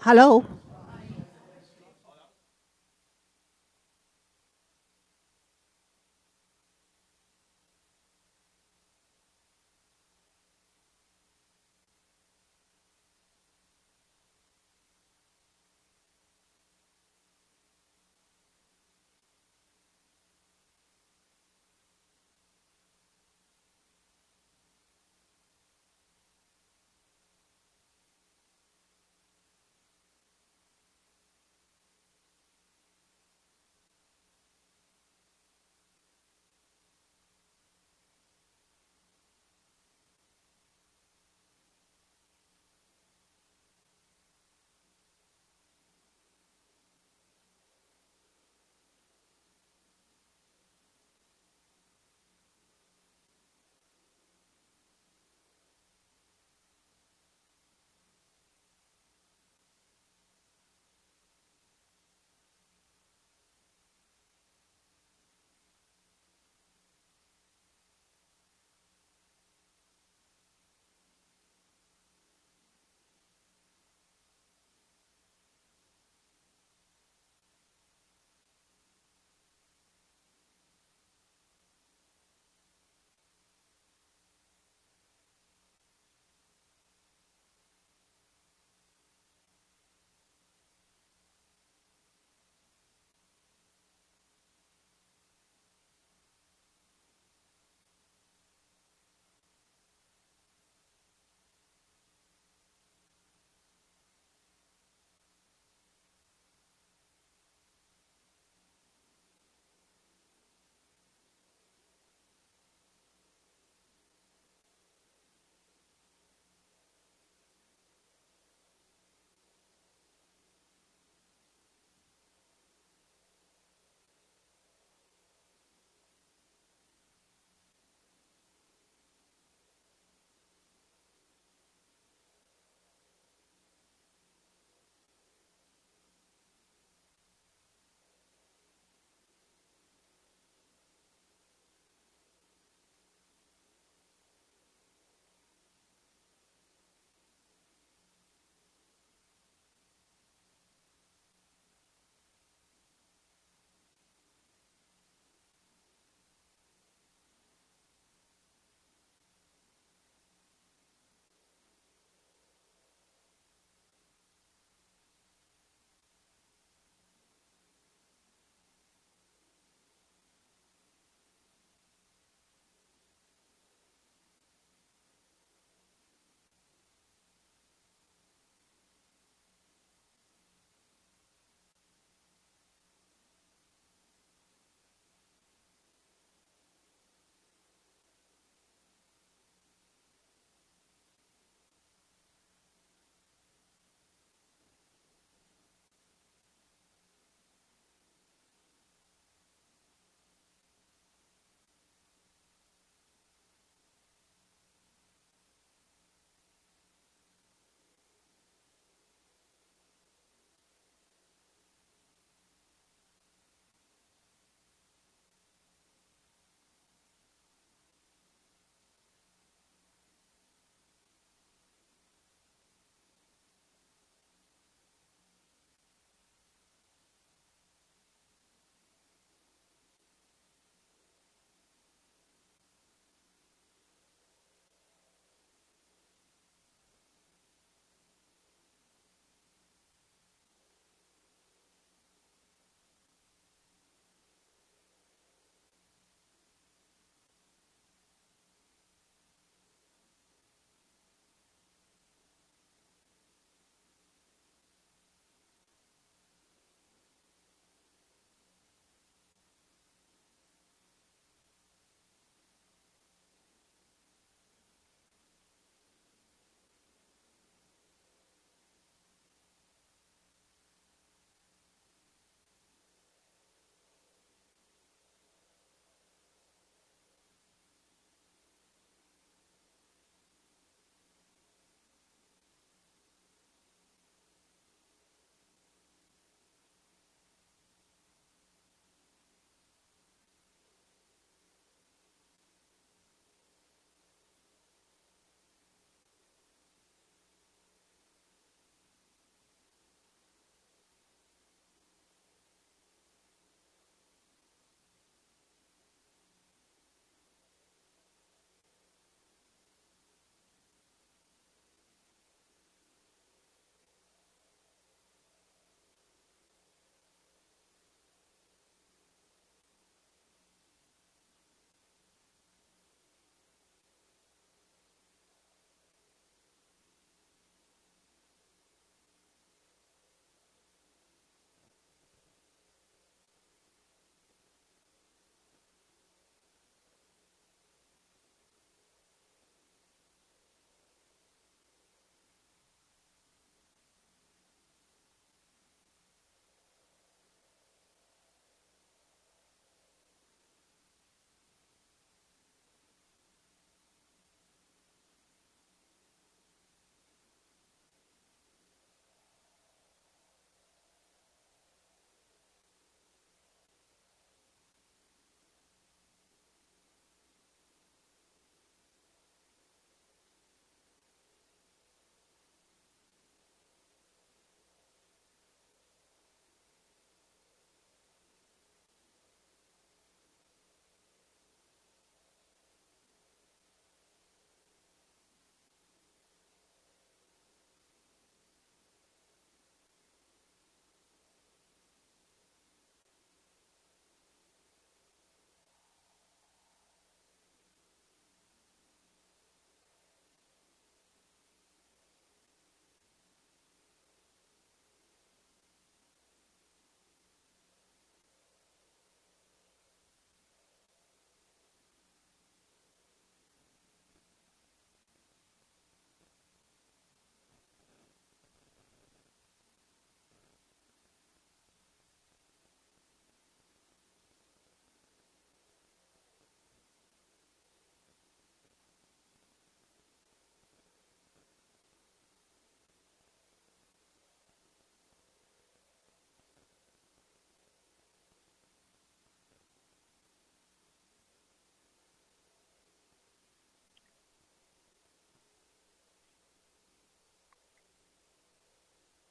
Hello.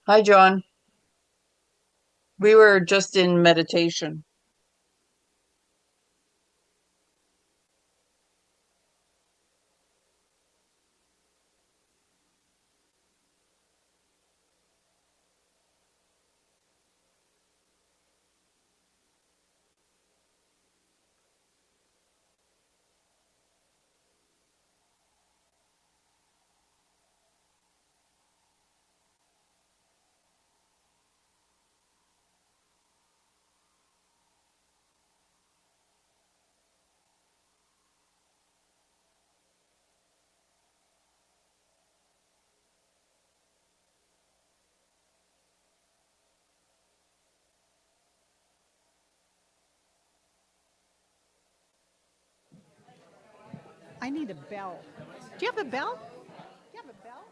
Hi, John. We were just in meditation. I need a bell. Do you have a bell? Do you have a bell?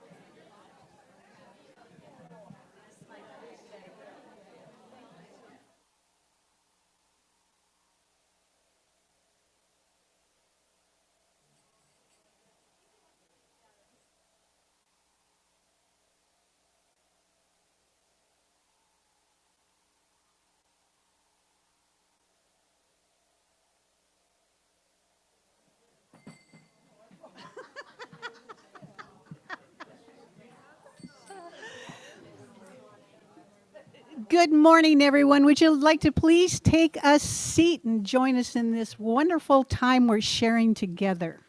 Good morning, everyone. Would you like to please take a seat and join us in this wonderful time we're sharing together?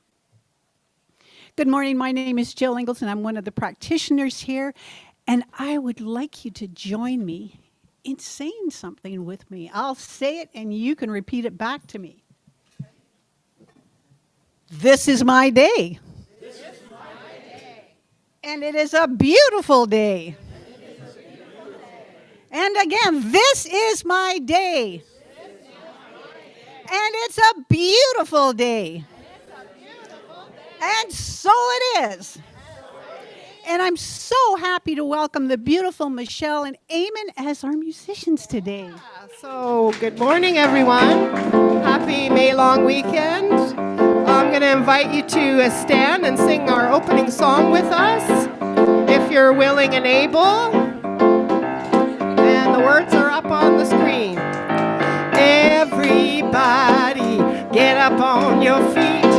Good morning. My name is Jill Ingalls, and I'm one of the practitioners here. And I would like you to join me in saying something with me. I'll say it, and you can repeat it back to me. This is my day. And it is a beautiful day. And again, this is my day. And it's a beautiful day. And so it is. And I'm so happy to welcome the beautiful Michelle and Eamon as our musicians today. So, good morning, everyone. Happy May long weekend. I'm going to invite you to stand and sing our opening song with us, if you're willing and able. And the words are up on the screen. Everybody, get up on your feet.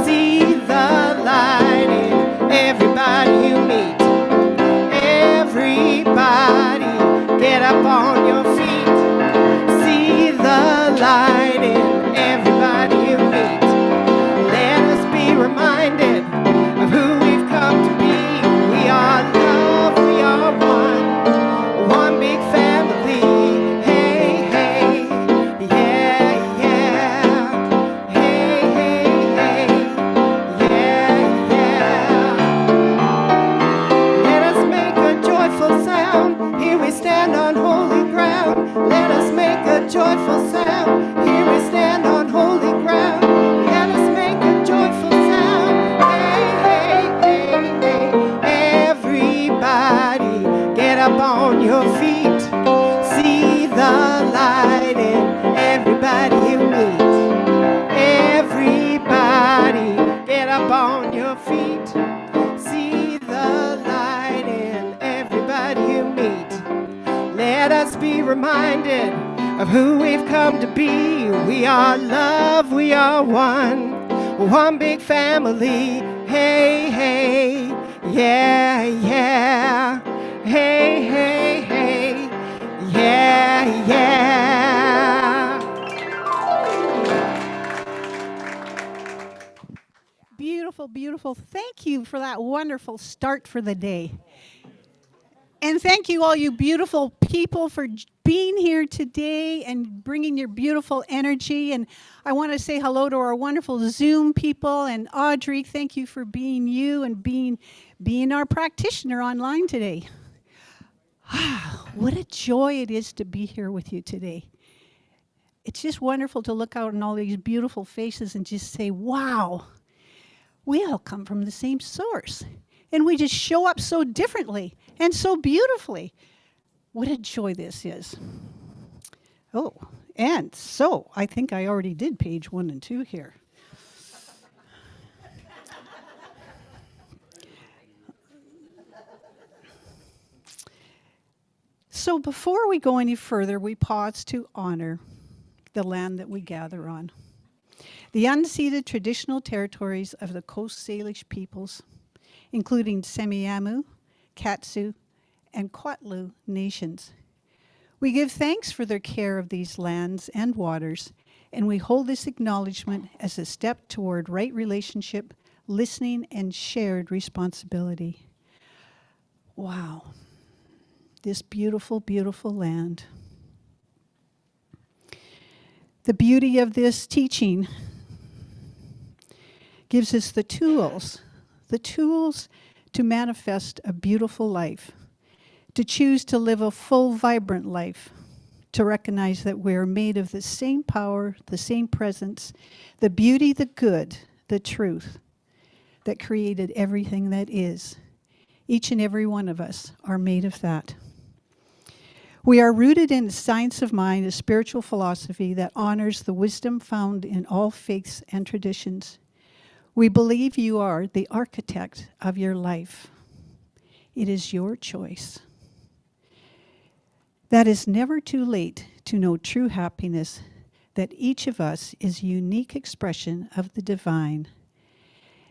See the light in everybody you meet. Everybody, get up on your feet. See the light in everybody you meet. Let us be reminded of who we've come to be. We are love, we are one big family. Hey, hey, yeah, yeah. Hey, hey, hey, yeah, yeah. Let us make a joyful sound. Here we stand on holy ground. Let us make a joyful sound. Here we stand on holy ground. Let us make a joyful sound. Hey, hey, hey, hey. Everybody, get up on your feet. See the light in everybody you meet. Everybody, get up on your feet. See the light in everybody you meet. Let us be reminded of who we've come to be. We are love, we are one big family. Hey, hey, yeah, yeah. Hey, hey, hey, yeah, yeah. Beautiful, beautiful. Thank you for that wonderful start for the day. And thank you, all you beautiful people, for being here today and bringing your beautiful energy. And I want to say hello to our wonderful Zoom people. And Audrey, thank you for being you and being our practitioner online today. What a joy it is to be here with you today. It's just wonderful to look out on all these beautiful faces and just say, wow, we all come from the same source. And we just show up so differently and so beautifully. What a joy this is. Oh, and so I think I already did page 1 and 2 here. So before we go any further, we pause to honor the land that we gather on. The unceded traditional territories of the Coast Salish peoples, including Semiahmoo, Katsu, and Kwatlu nations. We give thanks for their care of these lands and waters, and we hold this acknowledgement as a step toward right relationship, listening, and shared responsibility. Wow. This beautiful, beautiful land. The beauty of this teaching gives us the tools to manifest a beautiful life, to choose to live a full, vibrant life, to recognize that we're made of the same power, the same presence, the beauty, the good, the truth that created everything that is. Each and every one of us are made of that. We are rooted in the science of mind, a spiritual philosophy that honors the wisdom found in all faiths and traditions. We believe you are the architect of your life. It is your choice. That is never too late to know true happiness, that each of us is a unique expression of the divine,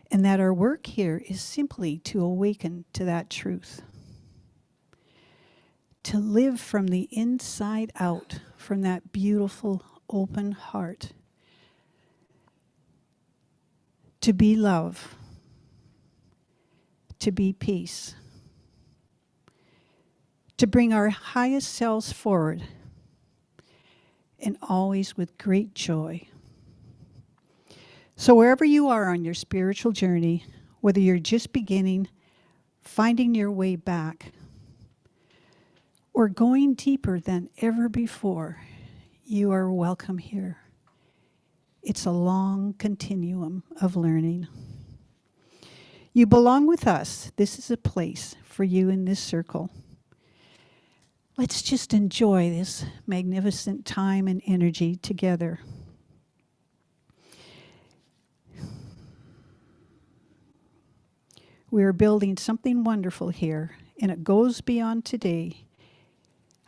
and that our work here is simply to awaken to that truth. To live from the inside out, from that beautiful open heart. To be love. To be peace. To bring our highest selves forward, and always with great joy. So wherever you are on your spiritual journey, whether you're just beginning, finding your way back, or going deeper than ever before, you are welcome here. It's a long continuum of learning. You belong with us. This is a place for you in this circle. Let's just enjoy this magnificent time and energy together. We are building something wonderful here, and it goes beyond today,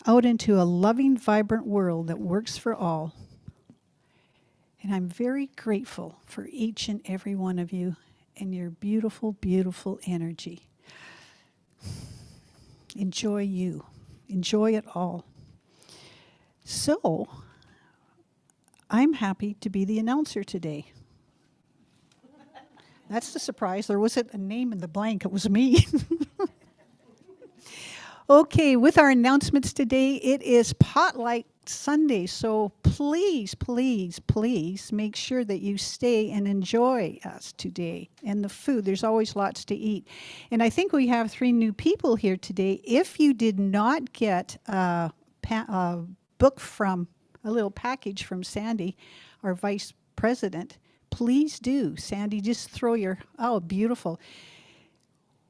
out into a loving, vibrant world that works for all. And I'm very grateful for each and every one of you and your beautiful, beautiful energy. Enjoy you. Enjoy it all. So, I'm happy to be the announcer today. That's the surprise. There wasn't a name in the blank. It was me. Okay, with our announcements today, it is Potluck Sunday. So please, please, please make sure that you stay and enjoy us today. And the food, there's always lots to eat. And I think we have 3 new people here today. If you did not get a book from, a little package from Sandy, our vice president, please do. Sandy, just throw your, oh, beautiful.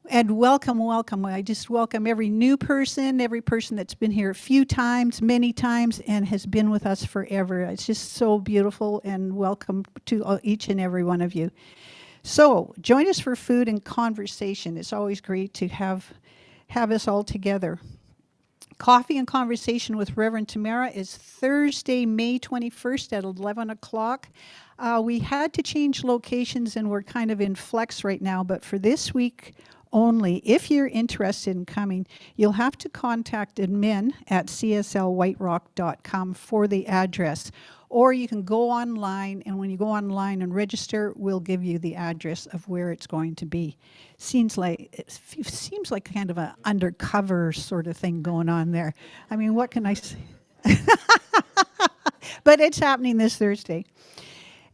And welcome, welcome. I just welcome every new person, every person that's been here a few times, many times, and has been with us forever. It's just so beautiful, and welcome to each and every one of you. So join us for food and conversation. It's always great to have us all together. Coffee and Conversation with Reverend Tamara is Thursday, May 21st at 11 o'clock. We had to change locations, and we're kind of in flex right now, but for this week only, if you're interested in coming, you'll have to contact admin at cslwhiterock.com for the address. Or you can go online, and when you go online and register, we'll give you the address of where it's going to be. It seems like kind of an undercover sort of thing going on there. I mean, what can I say? But it's happening this Thursday.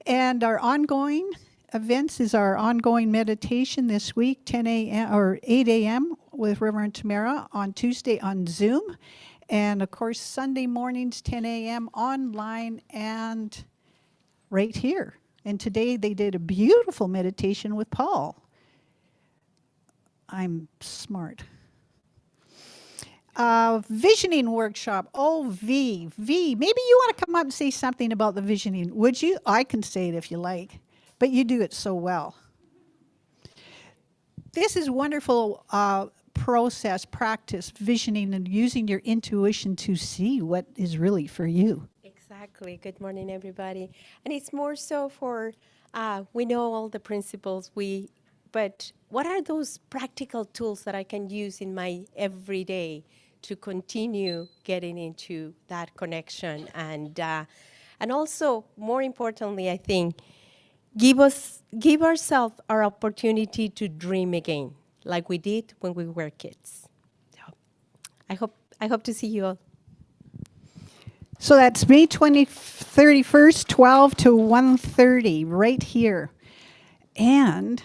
And our ongoing events is our ongoing meditation this week, 10 a.m. or 8 a.m. with Reverend Tamara on Tuesday on Zoom. And of course, Sunday mornings, 10 a.m. online and right here. And today they did a beautiful meditation with Paul. I'm smart. Visioning workshop. Oh, V. Maybe you want to come up and say something about the visioning. Would you? I can say it if you like, but you do it so well. This is wonderful process, practice, visioning, and using your intuition to see what is really for you. Exactly. Good morning, everybody. And it's more so for, we know all the principles, but what are those practical tools that I can use in my everyday to continue getting into that connection? And also, more importantly, I think, give ourselves our opportunity to dream again, like we did when we were kids. So I hope to see you all. So that's May 31st, 12 to 1:30, right here. And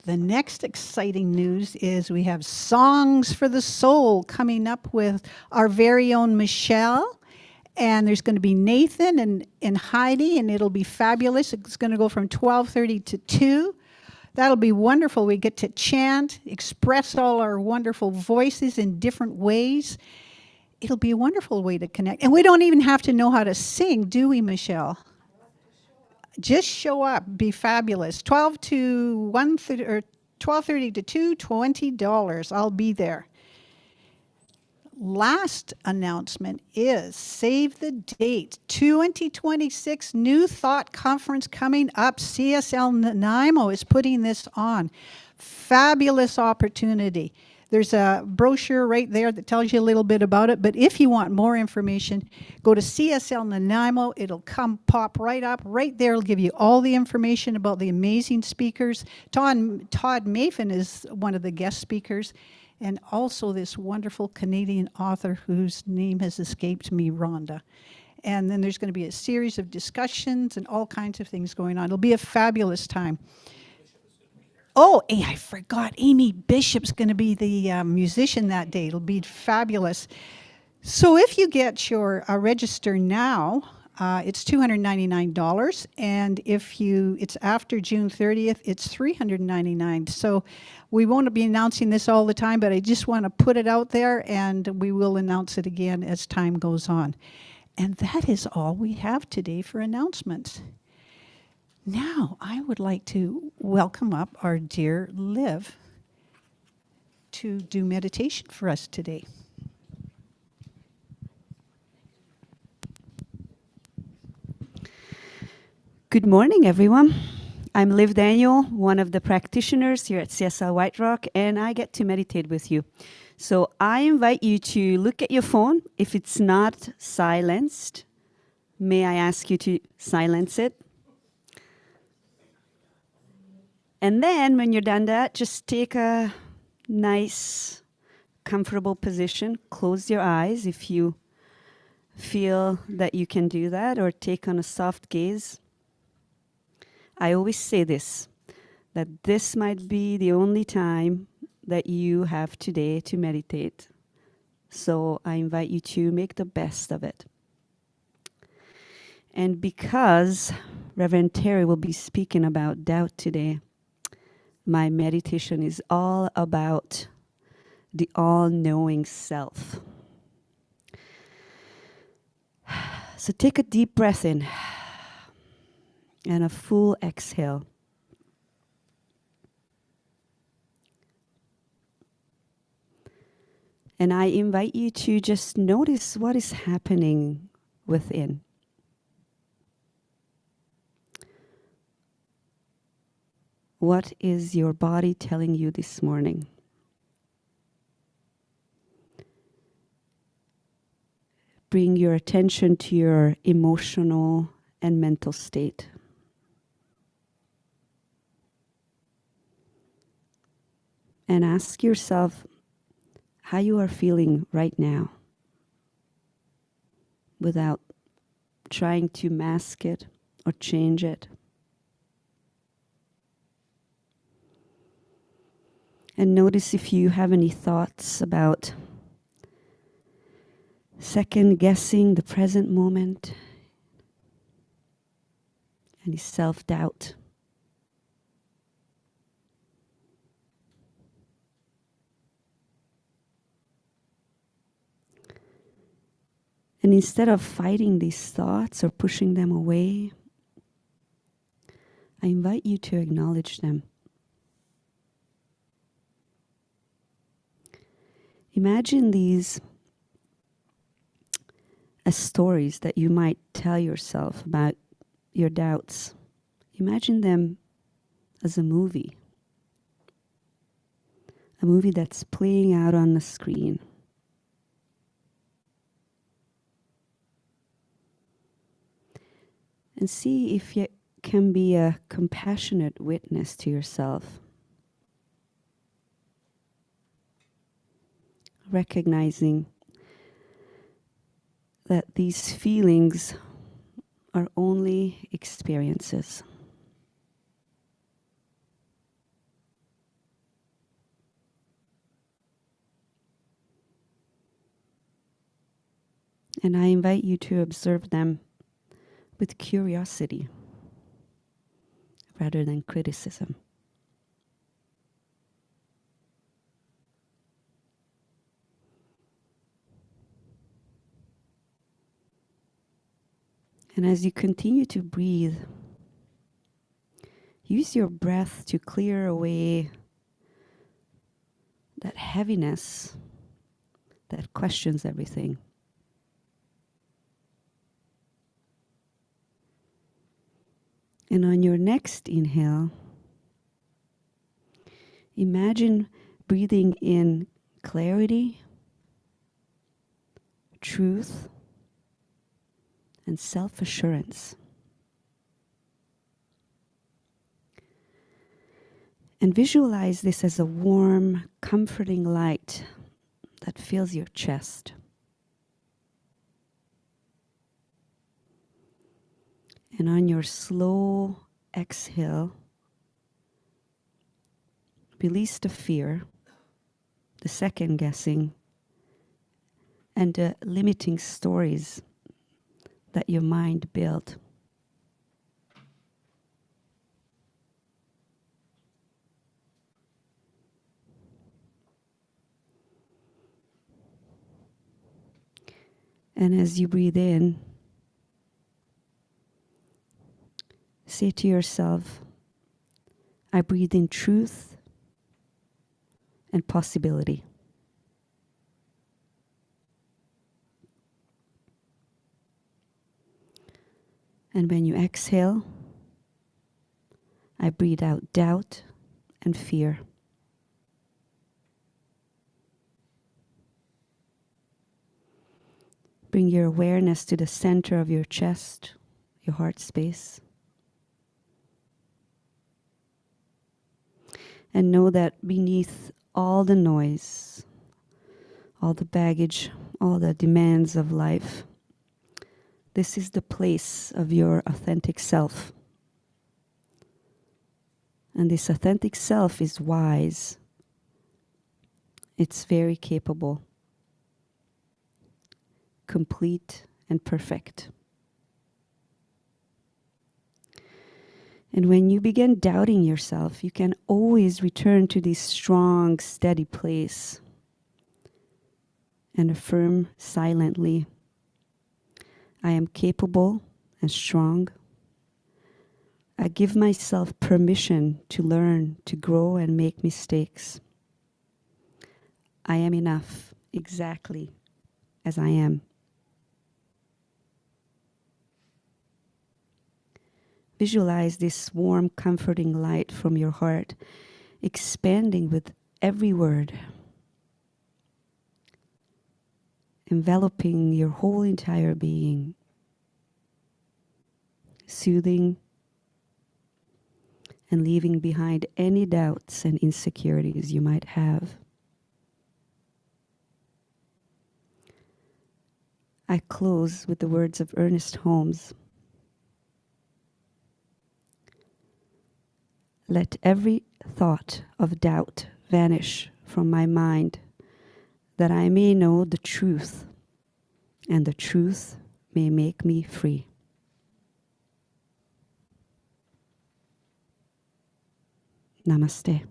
the next exciting news is we have Songs for the Soul coming up with our very own Michelle. And there's going to be Nathan and Heidi, and it'll be fabulous. It's going to go from 12:30 to 2. That'll be wonderful. We get to chant, express all our wonderful voices in different ways. It'll be a wonderful way to connect. And we don't even have to know how to sing, do we, Michelle? Just show up, be fabulous. 12 to 1:30 or 12:30 to 2, $20. I'll be there. Last announcement is save the date. 2026 New Thought Conference coming up. CSL Nanaimo is putting this on. Fabulous opportunity. There's a brochure right there that tells you a little bit about it. But if you want more information, go to CSL Nanaimo. It'll pop right up. Right there, it'll give you all the information about the amazing speakers. Todd Mafin is one of the guest speakers. And also this wonderful Canadian author whose name has escaped me, Rhonda. And then there's going to be a series of discussions and all kinds of things going on. It'll be a fabulous time. Oh, hey, I forgot. Amy Bishop's going to be the musician that day. It'll be fabulous. So if you get your register now, it's $299. And if it's after June 30th, it's $399. So we won't be announcing this all the time, but I just want to put it out there, and we will announce it again as time goes on. And that is all we have today for announcements. Now, I would like to welcome up our dear Liv to do meditation for us today. Good morning, everyone. I'm Liv Daniel, one of the practitioners here at CSL White Rock, and I get to meditate with you. So I invite you to look at your phone. If it's not silenced, may I ask you to silence it? And then when you're done that, just take a nice, comfortable position. Close your eyes if you feel that you can do that, or take on a soft gaze. I always say this, that this might be the only time that you have today to meditate. So I invite you to make the best of it. And because Reverend Terry will be speaking about doubt today, my meditation is all about the all-knowing self. So take a deep breath in and a full exhale. And I invite you to just notice what is happening within. What is your body telling you this morning? Bring your attention to your emotional and mental state. And ask yourself how you are feeling right now without trying to mask it or change it. And notice if you have any thoughts about second guessing the present moment, any self-doubt. And instead of fighting these thoughts or pushing them away, I invite you to acknowledge them. Imagine these as stories that you might tell yourself about your doubts. Imagine them as a movie that's playing out on the screen. And see if you can be a compassionate witness to yourself, recognizing that these feelings are only experiences. And I invite you to observe them with curiosity rather than criticism. And as you continue to breathe, use your breath to clear away that heaviness that questions everything. And on your next inhale, imagine breathing in clarity, truth, and self-assurance. And visualize this as a warm, comforting light that fills your chest. And on your slow exhale, release the fear, the second guessing, and the limiting stories that your mind built. And as you breathe in, say to yourself, I breathe in truth and possibility. And when you exhale, I breathe out doubt and fear. Bring your awareness to the center of your chest, your heart space. And know that beneath all the noise, all the baggage, all the demands of life, this is the place of your authentic self. And this authentic self is wise. It's very capable, complete and perfect. And when you begin doubting yourself, you can always return to this strong, steady place and affirm silently, I am capable and strong. I give myself permission to learn, to grow, and make mistakes. I am enough, exactly as I am. Visualize this warm, comforting light from your heart, expanding with every word, enveloping your whole entire being, soothing and leaving behind any doubts and insecurities you might have. I close with the words of Ernest Holmes. Let every thought of doubt vanish from my mind, that I may know the truth, and the truth may make me free. Namaste.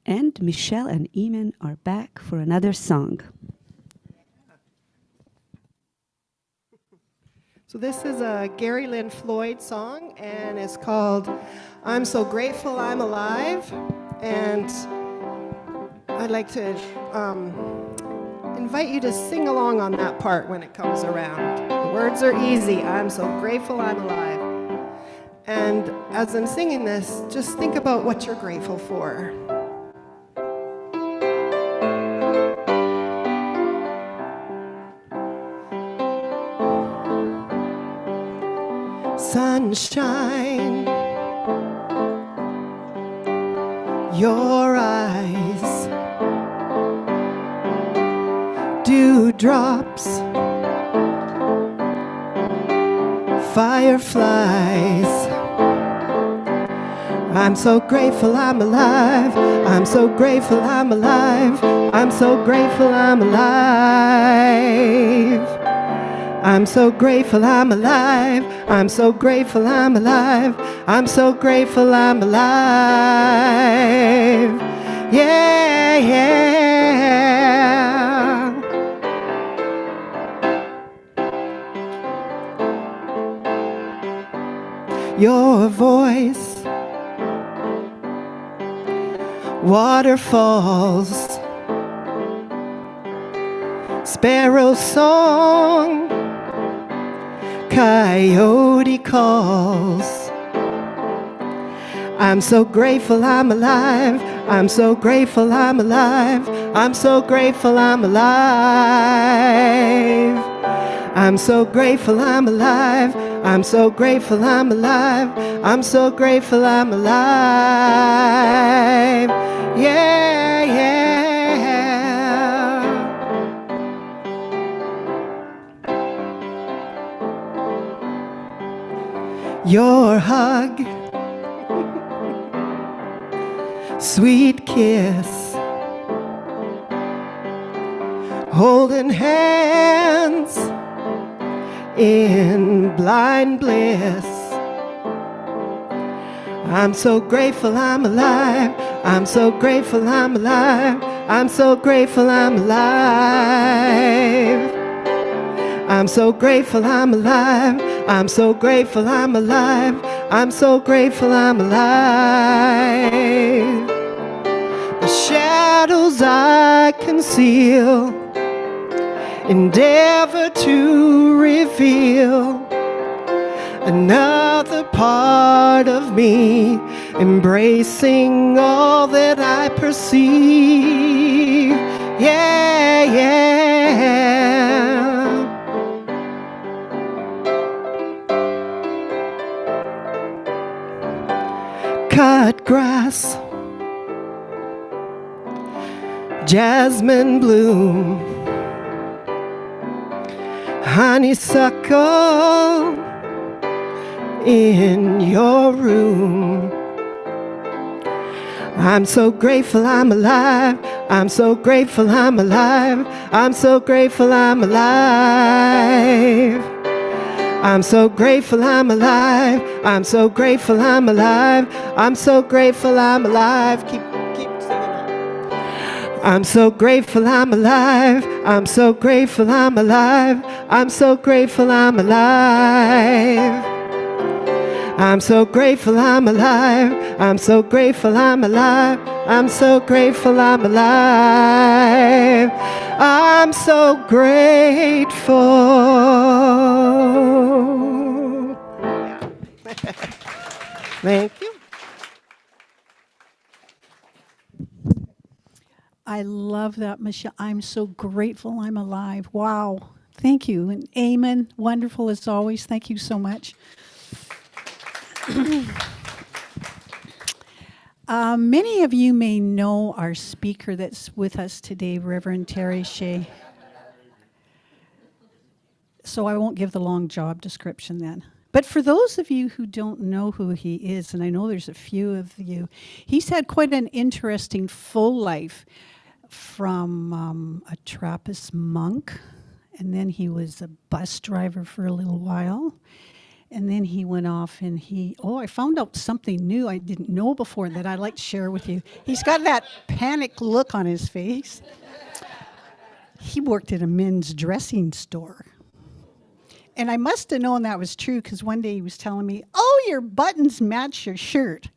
And Michelle and Eamon are back for another song. So this is a Gary Lynn Floyd song, and it's called I'm So Grateful I'm Alive. And I'd like to invite you to sing along on that part when it comes around. The words are easy. I'm so grateful I'm alive. And as I'm singing this, just think about what you're grateful for. Sunshine, your eyes, dewdrops, fireflies. I'm so grateful I'm alive. I'm so grateful I'm alive. I'm so grateful I'm alive. I'm so grateful I'm alive. I'm so grateful I'm alive. I'm so grateful I'm alive. Yeah, yeah. Your voice, waterfalls, sparrow song, coyote calls. I'm so grateful I'm alive. I'm so grateful I'm alive. I'm so grateful I'm alive. I'm so grateful I'm alive. I'm so grateful I'm alive. I'm so grateful I'm alive. Yeah, yeah. Your hug, sweet kiss, holding hands in blind bliss. I'm so grateful I'm alive. I'm so grateful I'm alive. I'm so grateful I'm alive. I'm so grateful I'm alive. I'm so grateful I'm alive. I'm so grateful I'm alive. The shadows I conceal endeavor to reveal another part of me, embracing all that I perceive. Yeah, yeah. Cut grass, jasmine bloom, honeysuckle in your room. I'm so grateful I'm alive. I'm so grateful I'm alive. I'm so grateful I'm alive. I'm so grateful I'm alive. I'm so grateful I'm alive. I'm so grateful I'm alive. Keep singing on. I'm so grateful I'm alive. I'm so grateful I'm alive. I'm so grateful I'm alive. I'm so grateful I'm alive. I'm so grateful I'm alive. I'm so grateful I'm alive. I'm so grateful. Thank you. I love that, Michelle. I'm so grateful I'm alive. Wow. Thank you. And Eamon, wonderful as always. Thank you so much. Many of you may know our speaker that's with us today, Reverend Terry Shea. So I won't give the long job description then. But for those of you who don't know who he is, and I know there's a few of you, he's had quite an interesting full life, from a Trappist monk, and then he was a bus driver for a little while. And then he went off and I found out something new I didn't know before that I'd like to share with you. He's got that panicked look on his face. He worked at a men's dressing store. And I must have known that was true because one day he was telling me, oh, your buttons match your shirt.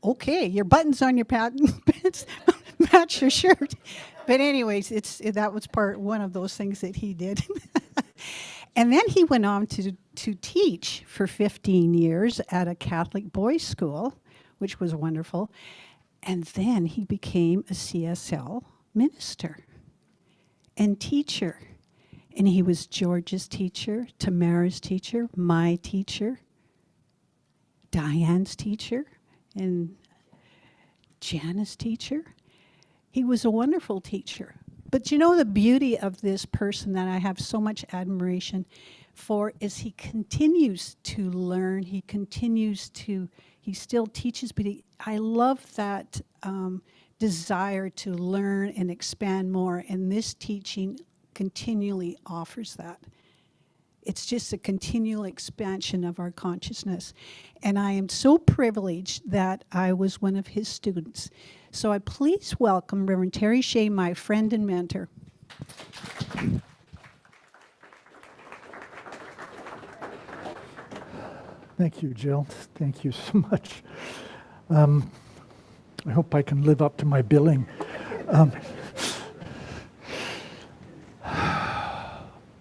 Okay, your buttons on your pants match your shirt. But anyways, that was one of those things that he did. And then he went on to teach for 15 years at a Catholic boys' school, which was wonderful. And then he became a CSL minister and teacher. And he was George's teacher, Tamara's teacher, my teacher, Diane's teacher, and Jana's teacher. He was a wonderful teacher. But you know the beauty of this person that I have so much admiration for is he continues to learn. He still teaches, but I love that desire to learn and expand more. And this teaching continually offers that. It's just a continual expansion of our consciousness. And I am so privileged that I was one of his students. So I please welcome Reverend Terry Shea, my friend and mentor. Thank you, Jill. Thank you so much. I hope I can live up to my billing.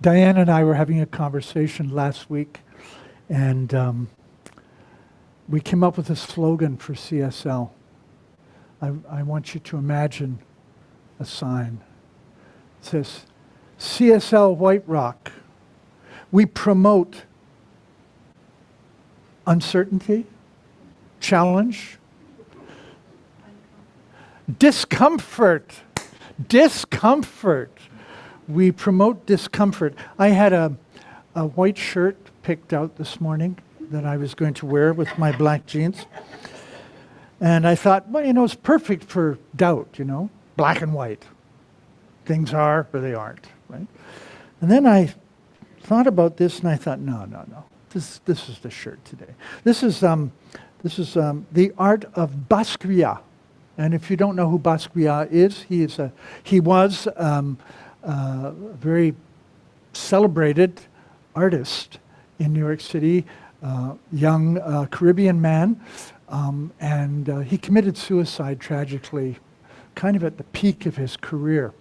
Diane and I were having a conversation last week, and we came up with a slogan for CSL. I want you to imagine a sign. It says, CSL White Rock. We promote uncertainty, challenge, discomfort. We promote discomfort. I had a white shirt picked out this morning that I was going to wear with my black jeans. And I thought, well, it's perfect for doubt, black and white. Things are or they aren't, right? And then I thought about this and I thought, no. This is the shirt today. This is the art of Basquiat. And if you don't know who Basquiat is, he was a very celebrated artist in New York City, young Caribbean man, and he committed suicide tragically, kind of at the peak of his career.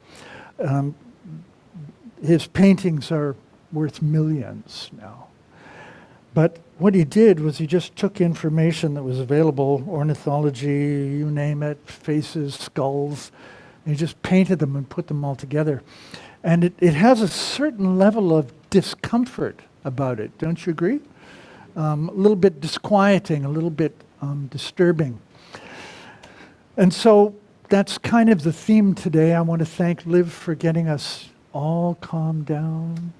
His paintings are worth millions now. But what he did was he just took information that was available, ornithology, you name it, faces, skulls, and he just painted them and put them all together. And it has a certain level of discomfort about it, don't you agree? A little bit disquieting, a little bit disturbing. And so that's kind of the theme today. I want to thank Liv for getting us all calmed down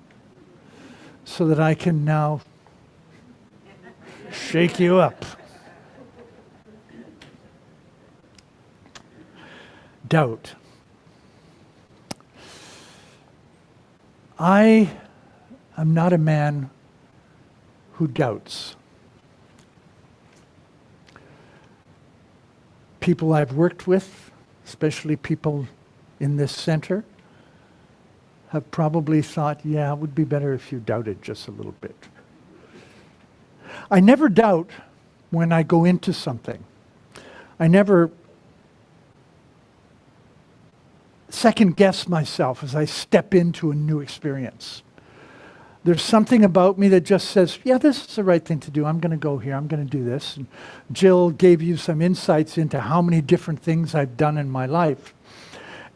so that I can now shake you up. Doubt. I am not a man who doubts. People I've worked with, especially people in this center, have probably thought, yeah, it would be better if you doubted just a little bit. I never doubt when I go into something. I never second guess myself as I step into a new experience. There's something about me that just says, yeah, this is the right thing to do. I'm going to go here. I'm going to do this. And Jill gave you some insights into how many different things I've done in my life.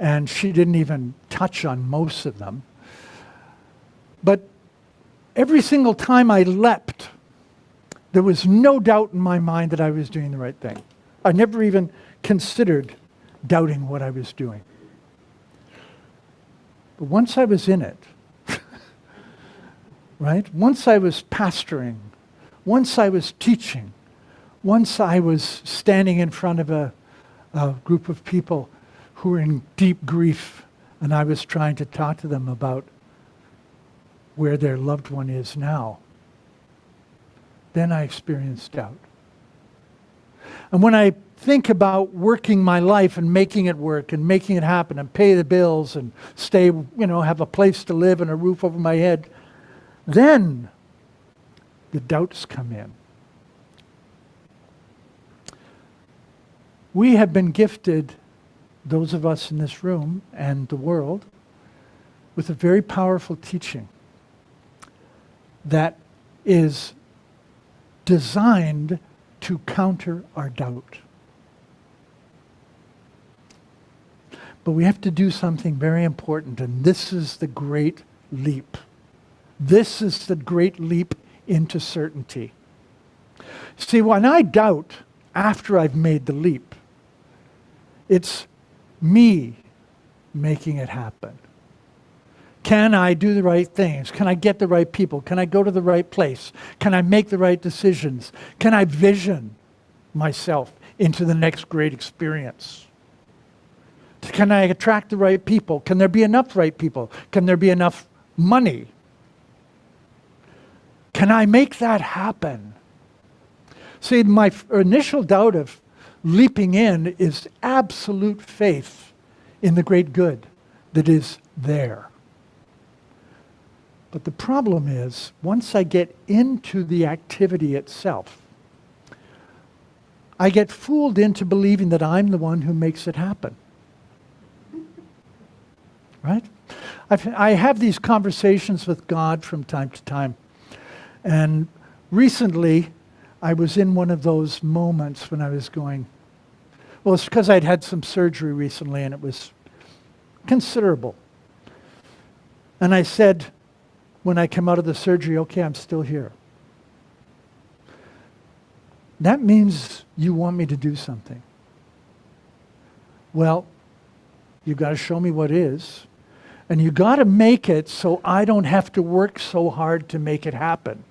And she didn't even touch on most of them. But every single time I leapt, there was no doubt in my mind that I was doing the right thing. I never even considered doubting what I was doing. But once I was in it, right? Once I was pastoring, once I was teaching, once I was standing in front of a group of people who were in deep grief, and I was trying to talk to them about where their loved one is now, then I experienced doubt. And when I think about working my life and making it work and making it happen and pay the bills and stay, have a place to live and a roof over my head, then the doubts come in. We have been gifted those of us in this room and the world with a very powerful teaching that is designed to counter our doubt. But we have to do something very important, and this is the great leap. This is the great leap into certainty. See, when I doubt after I've made the leap, it's me making it happen. Can I do the right things? Can I get the right people? Can I go to the right place? Can I make the right decisions? Can I vision myself into the next great experience? Can I attract the right people? Can there be enough right people? Can there be enough money? Can I make that happen? See, my initial doubt of leaping in is absolute faith in the great good that is there. But the problem is, once I get into the activity itself, I get fooled into believing that I'm the one who makes it happen. Right? I have these conversations with God from time to time. And recently, I was in one of those moments when I was going, well, it's because I'd had some surgery recently and it was considerable. And I said, when I came out of the surgery, okay, I'm still here. That means you want me to do something. Well, you got to show me what is, and you got to make it so I don't have to work so hard to make it happen.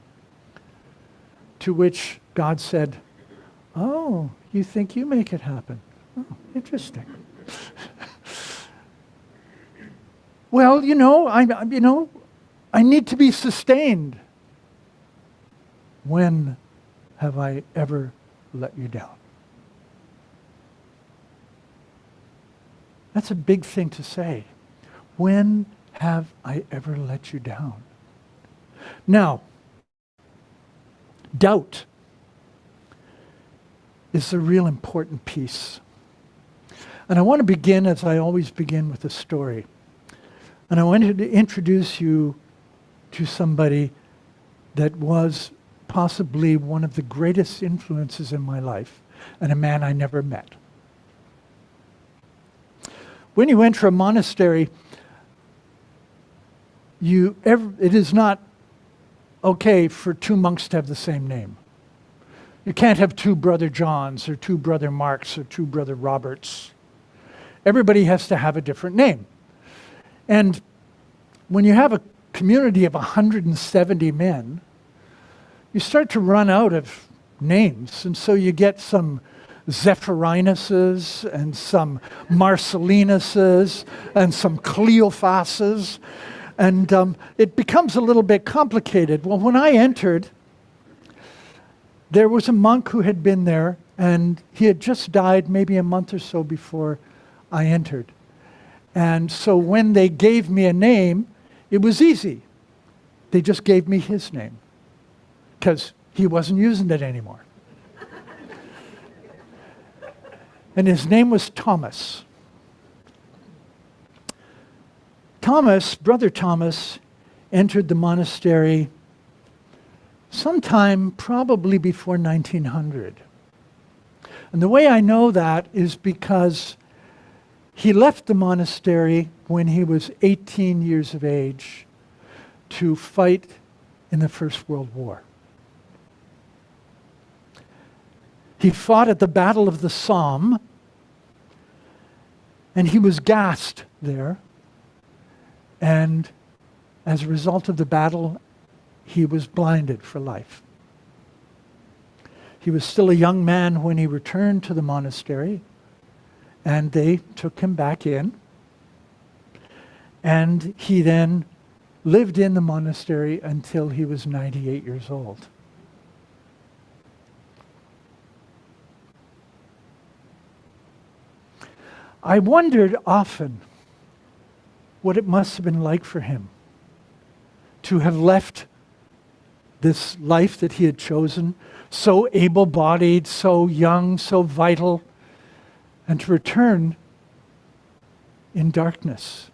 To which God said, oh, you think you make it happen? Oh, interesting. Well, I need to be sustained. When have I ever let you down? That's a big thing to say. When have I ever let you down? Now, doubt is the real important piece. And I want to begin, as I always begin, with a story. And I wanted to introduce you to somebody that was possibly one of the greatest influences in my life, and a man I never met. When you enter a monastery, it is not okay for two monks to have the same name. You can't have two Brother Johns or two Brother Marks or two Brother Roberts. Everybody has to have a different name. And when you have a community of 170 men, you start to run out of names. And so you get some Zephyrinases and some Marcellinuses and some Cleophases. And it becomes a little bit complicated. Well, when I entered, there was a monk who had been there, and he had just died maybe a month or so before I entered. And so when they gave me a name, it was easy. They just gave me his name, because he wasn't using it anymore. And his name was Thomas. Brother Thomas, entered the monastery sometime probably before 1900. And the way I know that is because he left the monastery when he was 18 years of age to fight in the First World War. He fought at the Battle of the Somme, and he was gassed there. And as a result of the battle, he was blinded for life. He was still a young man when he returned to the monastery, and they took him back in. And he then lived in the monastery until he was 98 years old. I wondered often what it must have been like for him to have left this life that he had chosen, so able-bodied, so young, so vital, and to return in darkness,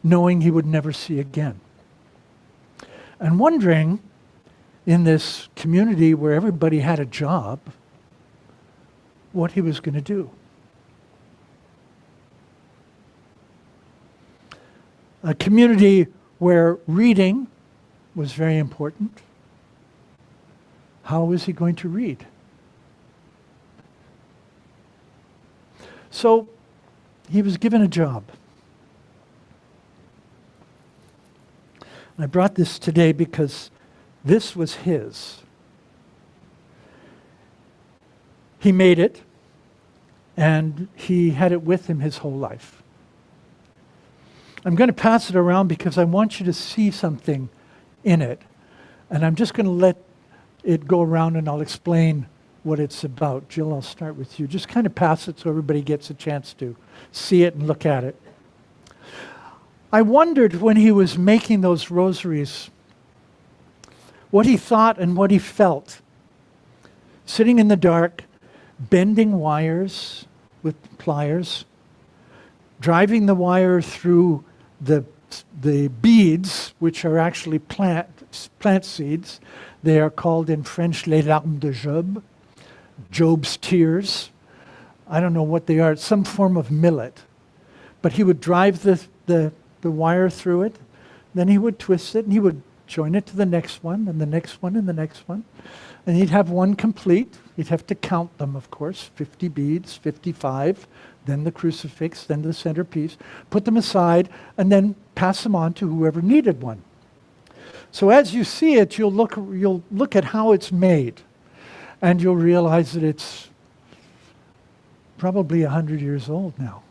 knowing he would never see again. And wondering, in this community where everybody had a job, what he was going to do. A community where reading was very important. How was he going to read? So he was given a job. I brought this today because this was his. He made it, and he had it with him his whole life. I'm going to pass it around because I want you to see something in it. And I'm just going to let it go around and I'll explain what it's about. Jill, I'll start with you. Just kind of pass it so everybody gets a chance to see it and look at it. I wondered when he was making those rosaries what he thought and what he felt. Sitting in the dark, bending wires with pliers, driving the wire through the beads, which are actually plant seeds. They are called in French les larmes de Job, Job's tears. I don't know what they are. It's some form of millet. But he would drive the wire through it, then he would twist it, and he would join it to the next one, and the next one, and the next one. And he'd have one complete. He'd have to count them, of course, 50 beads, 55, then the crucifix, then the centerpiece, put them aside, and then pass them on to whoever needed one. So as you see it, you'll look at how it's made, and you'll realize that it's probably 100 years old now.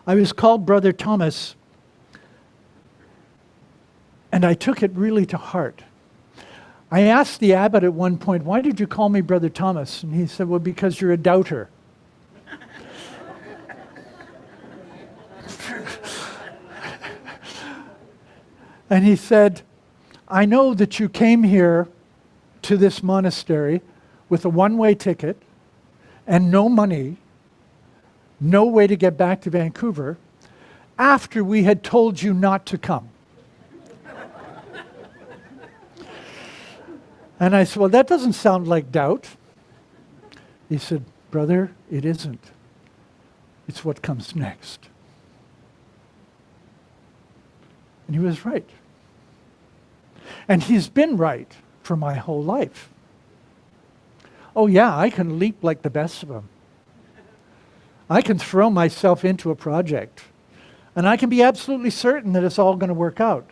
I was called Brother Thomas, and I took it really to heart. I asked the abbot at one point, "Why did you call me Brother Thomas?" And he said, "Well, because you're a doubter." And he said, "I know that you came here to this monastery with a one-way ticket and no money, no way to get back to Vancouver, after we had told you not to come." And I said, "Well, that doesn't sound like doubt." He said, "Brother, it isn't. It's what comes next." And he was right. And he's been right for my whole life. Oh yeah, I can leap like the best of them. I can throw myself into a project, and I can be absolutely certain that it's all going to work out.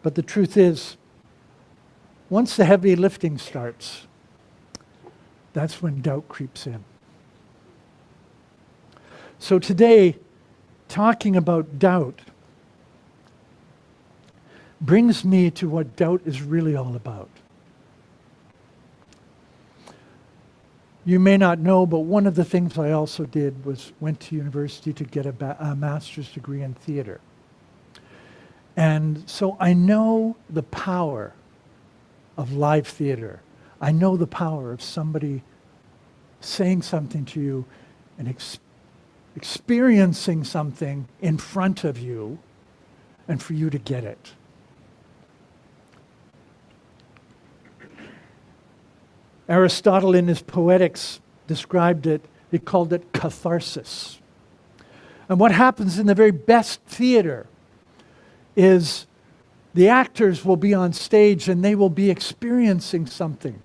But the truth is, once the heavy lifting starts, that's when doubt creeps in. So today, talking about doubt brings me to what doubt is really all about. You may not know, but one of the things I also did was went to university to get a master's degree in theater. And so I know the power of live theater. I know the power of somebody saying something to you and experiencing something in front of you and for you to get it. Aristotle in his Poetics described it, he called it catharsis. And what happens in the very best theater is the actors will be on stage and they will be experiencing something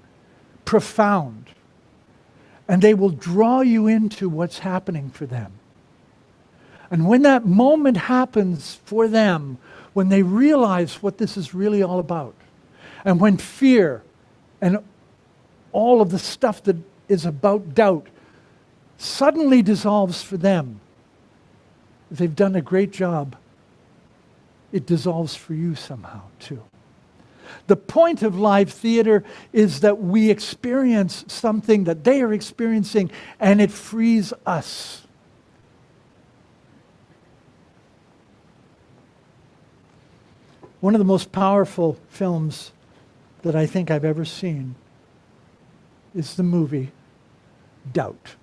profound. And they will draw you into what's happening for them. And when that moment happens for them, when they realize what this is really all about, and when fear and all of the stuff that is about doubt suddenly dissolves for them, if they've done a great job, it dissolves for you somehow too. The point of live theater is that we experience something that they are experiencing, and it frees us. One of the most powerful films that I think I've ever seen is the movie Doubt.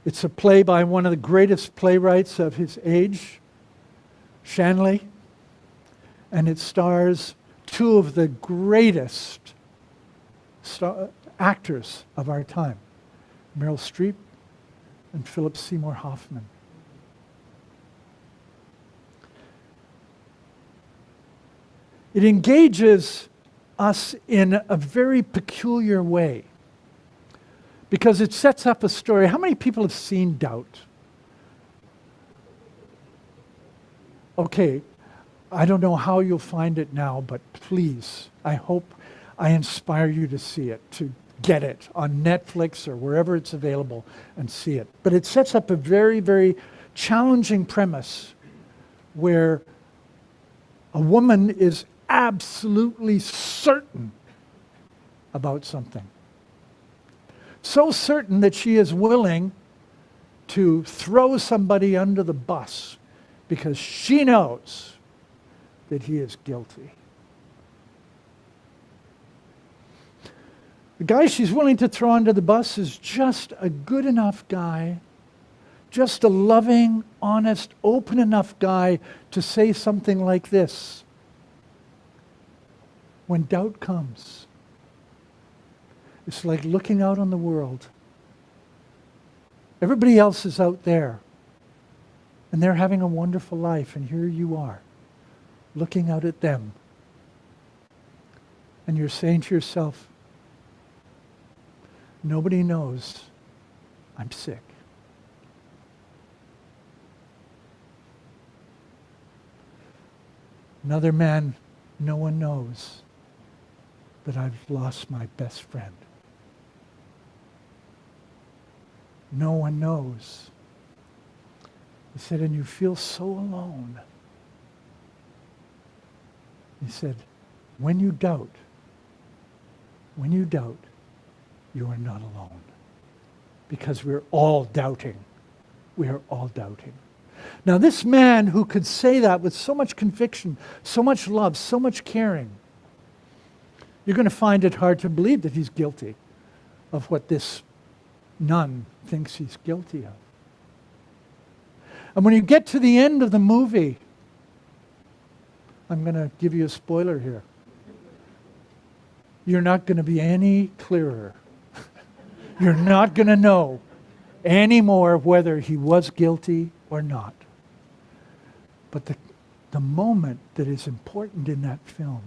It's a play by one of the greatest playwrights of his age, Shanley, and it stars two of the greatest actors of our time, Meryl Streep and Philip Seymour Hoffman. It engages us in a very peculiar way because it sets up a story. How many people have seen Doubt? Okay, I don't know how you'll find it now, but please, I hope I inspire you to see it, to get it on Netflix or wherever it's available and see it. But it sets up a very, very challenging premise where a woman is absolutely certain about something. So certain that she is willing to throw somebody under the bus because she knows that he is guilty. The guy she's willing to throw under the bus is just a good enough guy, just a loving, honest, open enough guy to say something like this. When doubt comes, it's like looking out on the world. Everybody else is out there, and they're having a wonderful life, and here you are, looking out at them. And you're saying to yourself, nobody knows I'm sick. Another man, no one knows that I've lost my best friend. No one knows. He said, and you feel so alone. He said, when you doubt, you are not alone. Because we're all doubting. We are all doubting. Now this man who could say that with so much conviction, so much love, so much caring, you're going to find it hard to believe that he's guilty of what this nun thinks he's guilty of. And when you get to the end of the movie, I'm going to give you a spoiler here. You're not going to be any clearer. You're not going to know anymore whether he was guilty or not. But the moment that is important in that film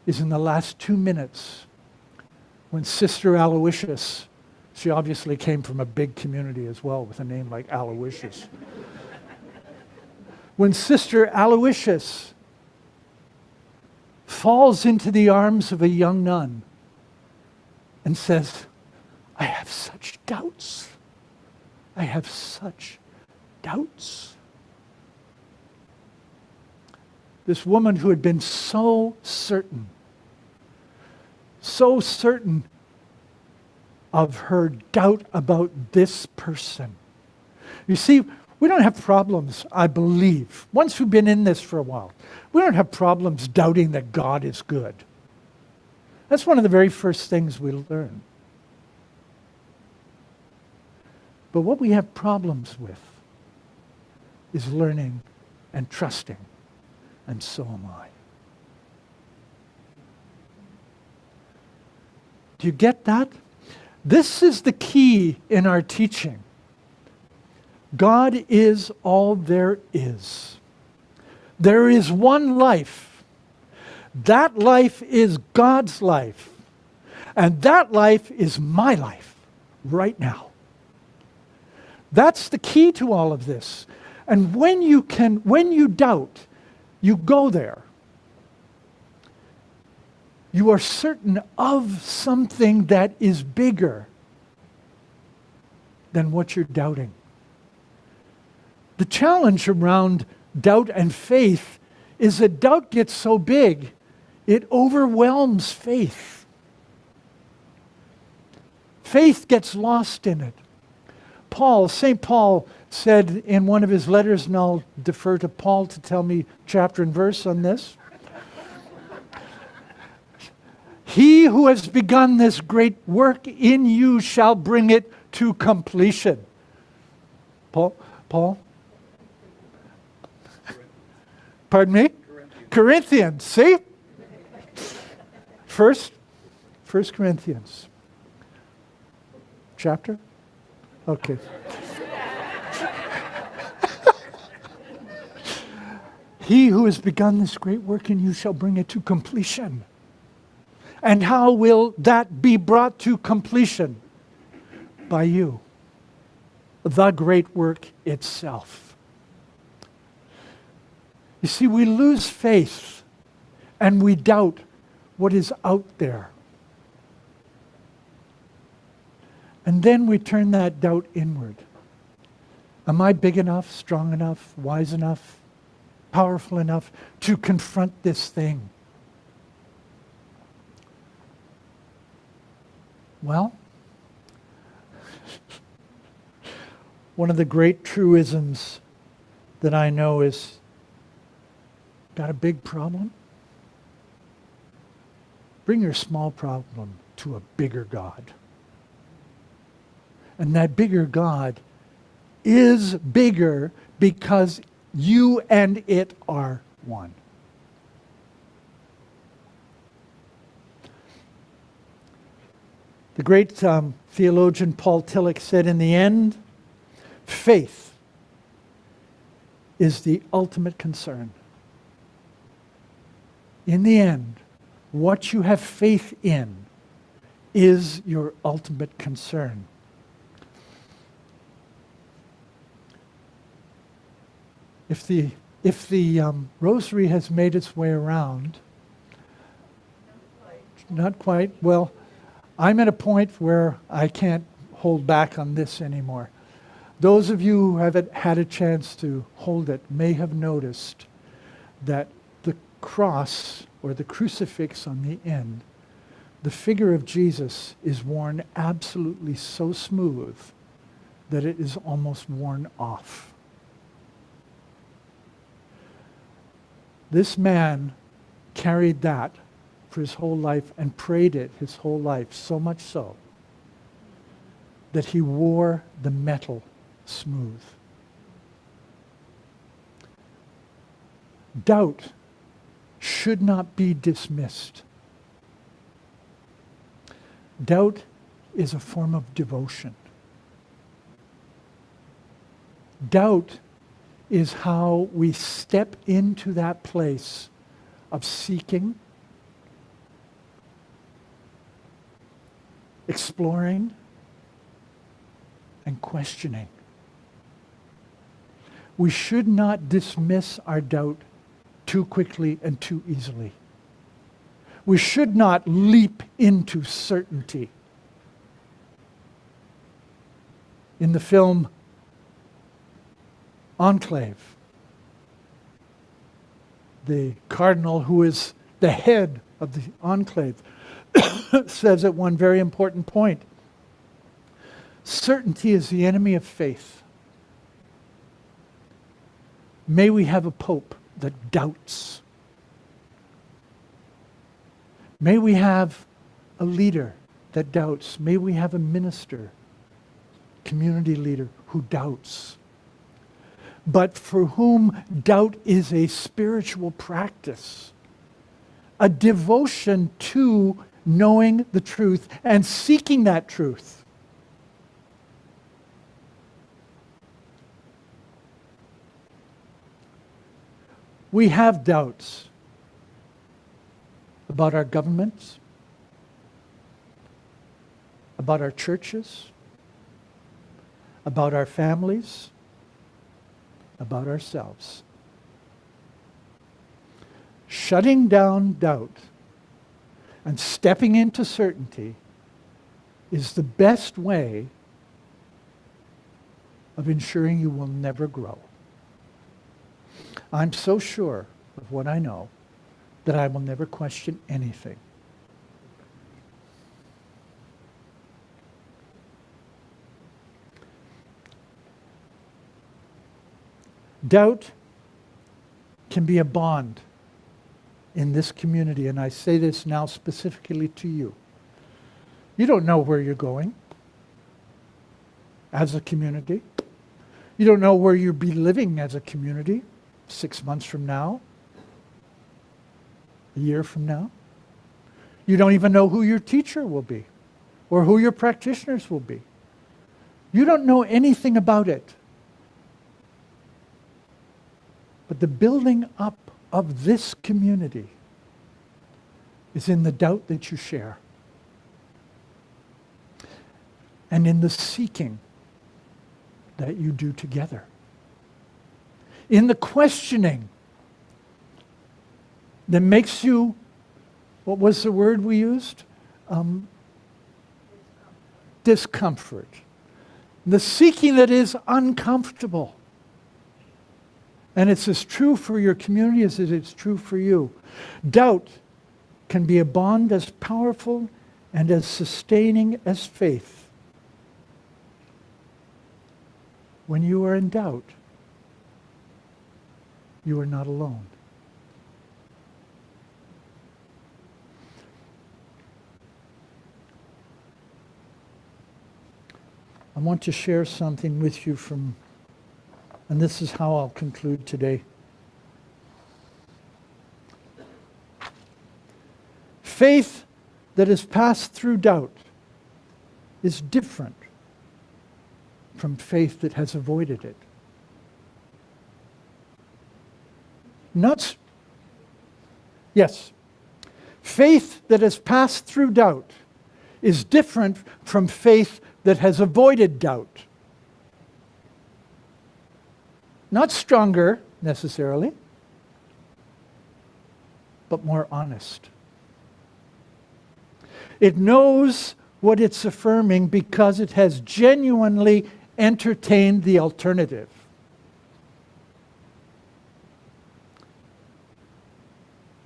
is in the last 2 minutes when Sister Aloysius, she obviously came from a big community as well with a name like Aloysius. When Sister Aloysius falls into the arms of a young nun and says, I have such doubts. I have such doubts. This woman who had been so certain of her doubt about this person. You see, we don't have problems, I believe. Once we've been in this for a while, we don't have problems doubting that God is good. That's one of the very first things we learn. But what we have problems with is learning and trusting, and so am I. Do you get that? This is the key in our teaching. God is all there is. There is one life. That life is God's life. And that life is my life right now. That's the key to all of this. And when you doubt, you go there. You are certain of something that is bigger than what you're doubting. The challenge around doubt and faith is that doubt gets so big, it overwhelms faith. Faith gets lost in it. St. Paul said in one of his letters, and I'll defer to Paul to tell me chapter and verse on this. He who has begun this great work in you shall bring it to completion. Paul? Pardon me? Corinthians. See? First Corinthians. Chapter? Okay. He who has begun this great work in you shall bring it to completion. And how will that be brought to completion? By you. The great work itself. You see, we lose faith and we doubt what is out there. And then we turn that doubt inward. Am I big enough, strong enough, wise enough, powerful enough to confront this thing? Well, one of the great truisms that I know is, got a big problem? Bring your small problem to a bigger God. And that bigger God is bigger because you and it are one. The great theologian Paul Tillich said, in the end, faith is the ultimate concern. In the end, what you have faith in is your ultimate concern. If the rosary has made its way around, not quite, well, I'm at a point where I can't hold back on this anymore. Those of you who haven't had a chance to hold it may have noticed that the cross or the crucifix on the end, the figure of Jesus is worn absolutely so smooth that it is almost worn off. This man carried that for his whole life and prayed it his whole life, so much so that he wore the metal smooth. Doubt should not be dismissed. Doubt is a form of devotion. Doubt is how we step into that place of seeking, exploring, and questioning. We should not dismiss our doubt too quickly and too easily. We should not leap into certainty. In the film Enclave, the cardinal who is the head of the enclave says at one very important point, certainty is the enemy of faith. May we have a pope that doubts. May we have a leader that doubts. May we have a minister, community leader who doubts. But for whom doubt is a spiritual practice, a devotion to knowing the truth and seeking that truth. We have doubts about our governments, about our churches, about our families, about ourselves. Shutting down doubt and stepping into certainty is the best way of ensuring you will never grow. I'm so sure of what I know that I will never question anything. Doubt can be a bond in this community, and I say this now specifically to you. You don't know where you're going as a community. You don't know where you'll be living as a community 6 months from now, a year from now. You don't even know who your teacher will be or who your practitioners will be. You don't know anything about it. But the building up of this community is in the doubt that you share and in the seeking that you do together, in the questioning that makes you, what was the word we used? Discomfort. The seeking that is uncomfortable. And it's as true for your community as it is true for you. Doubt can be a bond as powerful and as sustaining as faith. When you are in doubt, you are not alone. I want to share something with you from, and this is how I'll conclude today. Faith that has passed through doubt is different from faith that has avoided it. Yes. Faith that has passed through doubt is different from faith that has avoided doubt. Not stronger necessarily, but more honest. It knows what it's affirming because it has genuinely entertained the alternative.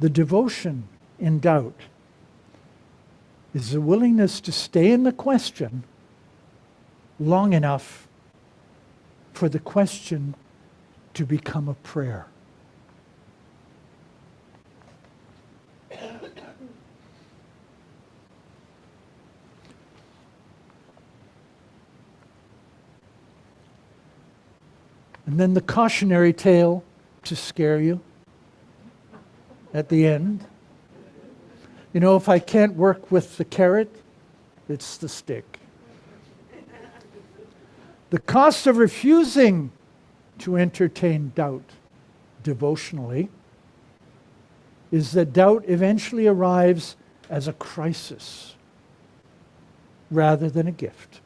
The devotion in doubt is the willingness to stay in the question long enough for the question to become a prayer. And then the cautionary tale to scare you at the end. You know, if I can't work with the carrot, it's the stick. The cost of refusing to entertain doubt devotionally is that doubt eventually arrives as a crisis rather than a gift.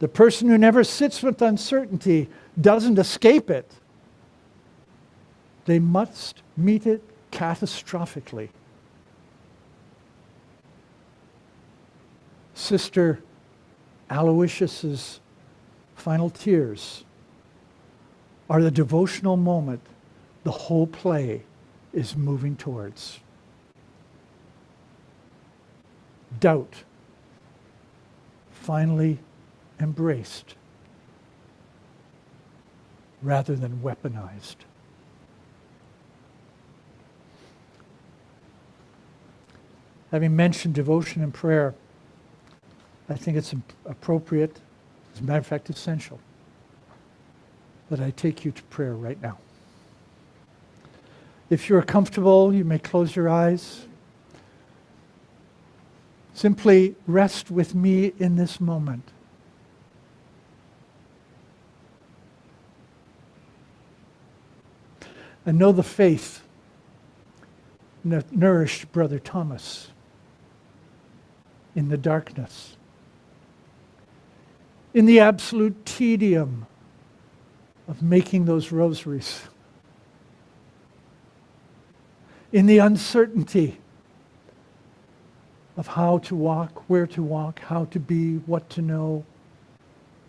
The person who never sits with uncertainty doesn't escape it. They must meet it catastrophically. Sister Aloysius's final tears are the devotional moment the whole play is moving towards. Doubt finally embraced rather than weaponized. Having mentioned devotion and prayer, I think it's appropriate, as a matter of fact, essential, that I take you to prayer right now. If you're comfortable, you may close your eyes. Simply rest with me in this moment. And know the faith that nourished Brother Thomas in the darkness, in the absolute tedium of making those rosaries, in the uncertainty of how to walk, where to walk, how to be, what to know,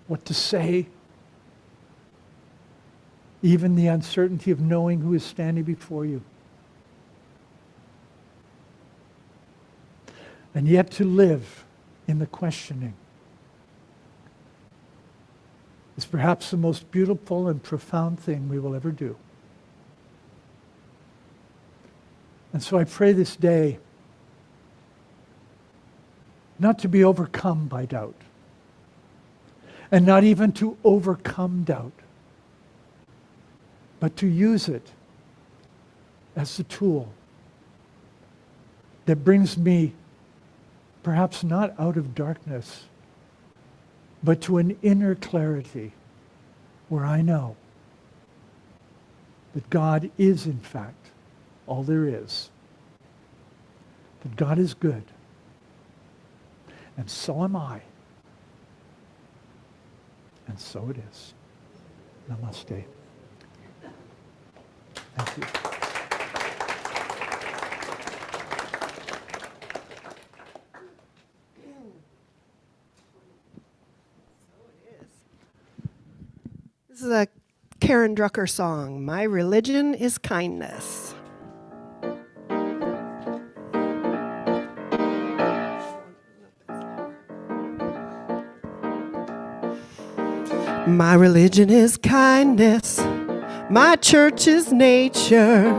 what to say, even the uncertainty of knowing who is standing before you. And yet to live in the questioning is perhaps the most beautiful and profound thing we will ever do. And so I pray this day not to be overcome by doubt, and not even to overcome doubt, but to use it as the tool that brings me perhaps not out of darkness, but to an inner clarity where I know that God is in fact all there is, that God is good, and so am I, and so it is. Namaste. Thank you. This is a Karen Drucker song, My Religion is Kindness. My religion is kindness, my church is nature,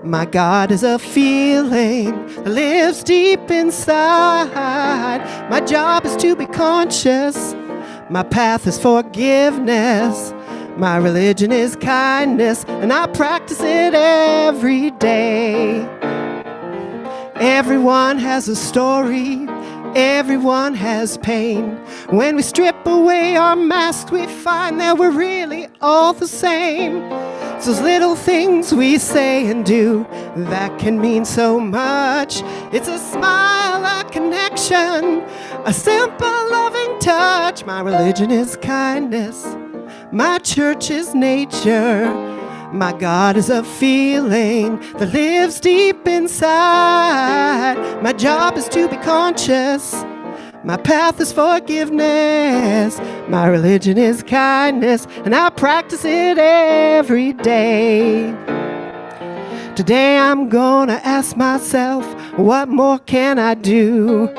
my God is a feeling that lives deep inside. My job is to be conscious, my path is forgiveness. My religion is kindness, and I practice it every day. Everyone has a story, everyone has pain. When we strip away our masks, we find that we're really all the same. It's those little things we say and do that can mean so much. It's a smile, a connection, a simple loving touch. My religion is kindness, my church is nature, my God is a feeling that lives deep inside. My job is to be conscious, my path is forgiveness. My religion is kindness, and I practice it every day. Today I'm gonna ask myself, what more can I do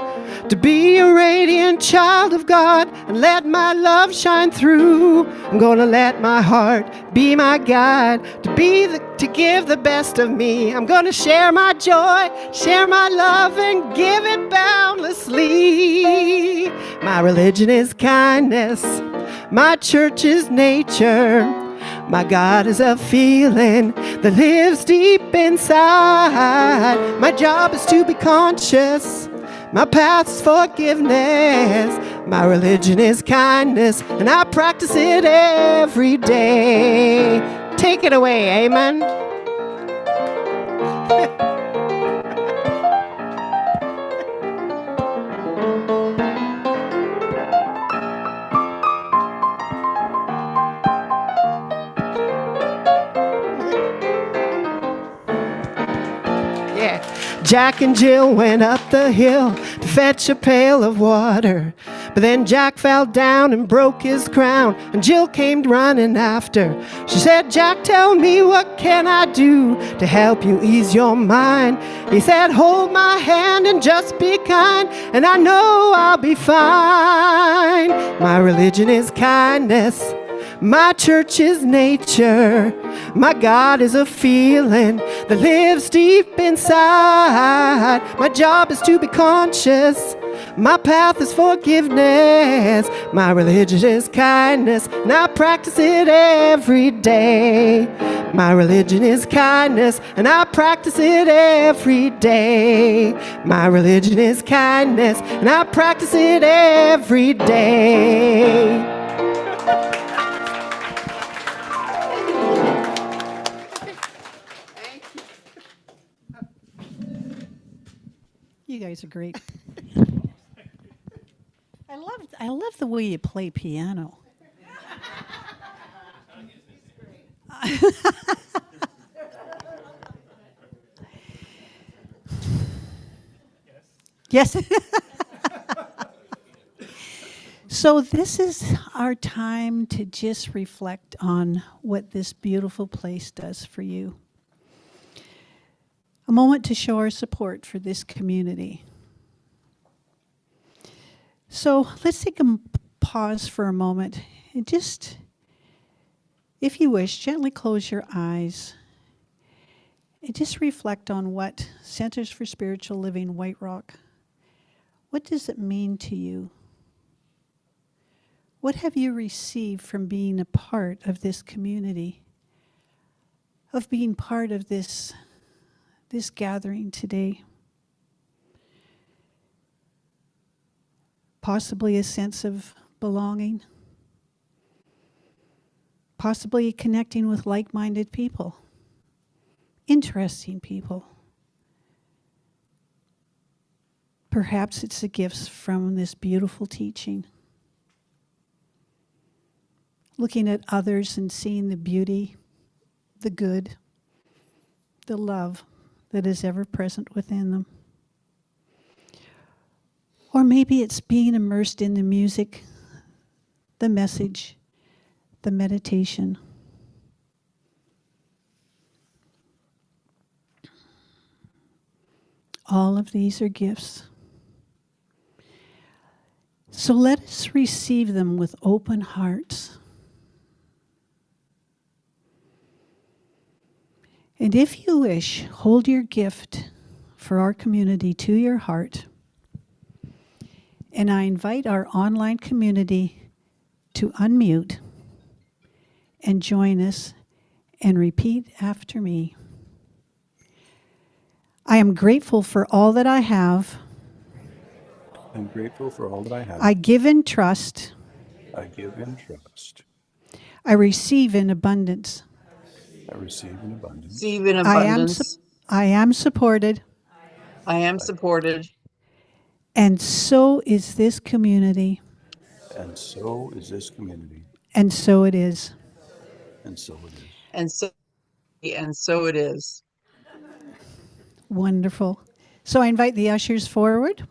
to be a radiant child of God and let my love shine through? I'm gonna let my heart be my guide, to give the best of me. I'm gonna share my joy, share my love, and give it boundlessly. My religion is kindness, my church is nature, my God is a feeling that lives deep inside. My job is to be conscious, my path is forgiveness. My religion is kindness, and I practice it every day. Take it away, amen. Jack and Jill went up the hill to fetch a pail of water. But then Jack fell down and broke his crown, and Jill came running after. She said, Jack, tell me, what can I do to help you ease your mind? He said, hold my hand and just be kind, and I know I'll be fine. My religion is kindness, my church is nature, my God is a feeling that lives deep inside. My job is to be conscious, my path is forgiveness. My religion is kindness, and I practice it every day. My religion is kindness, and I practice it every day. My religion is kindness, and I practice it every day. You guys are great. I love the way you play piano. Yes. So this is our time to just reflect on what this beautiful place does for you. A moment to show our support for this community. So let's take a pause for a moment and just, if you wish, gently close your eyes And just reflect on what Centers for Spiritual Living White Rock, what does it mean to you? What have you received from being a part of this community, of being part of this gathering today? Possibly a sense of belonging, possibly connecting with like-minded people, interesting people. Perhaps it's the gifts from this beautiful teaching. Looking at others and seeing the beauty, the good, the love that is ever present within them. Or maybe it's being immersed in the music, the message, the meditation. All of these are gifts. So let us receive them with open hearts. And if you wish, hold your gift for our community to your heart. And I invite our online community to unmute and join us and repeat after me. I am grateful for all that I have. I'm grateful for all that I have. I give in trust. I give in trust. I receive in abundance. I receive in abundance. Receive in abundance. I am supported. I am supported. And so is this community. And so is this community. And so it is. And so it is. And so it is. Wonderful. So I invite the ushers forward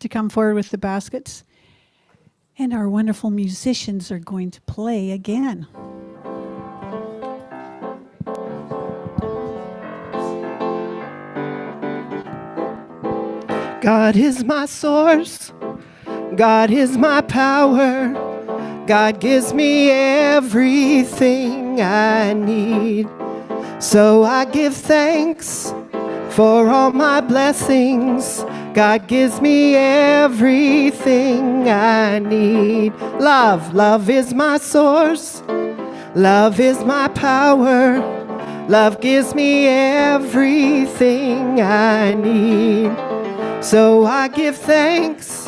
to come forward with the baskets. And our wonderful musicians are going to play again. God is my source. God is my power. God gives me everything I need. So I give thanks for all my blessings. God gives me everything I need. Love is my source. Love is my power. Love gives me everything I need. So I give thanks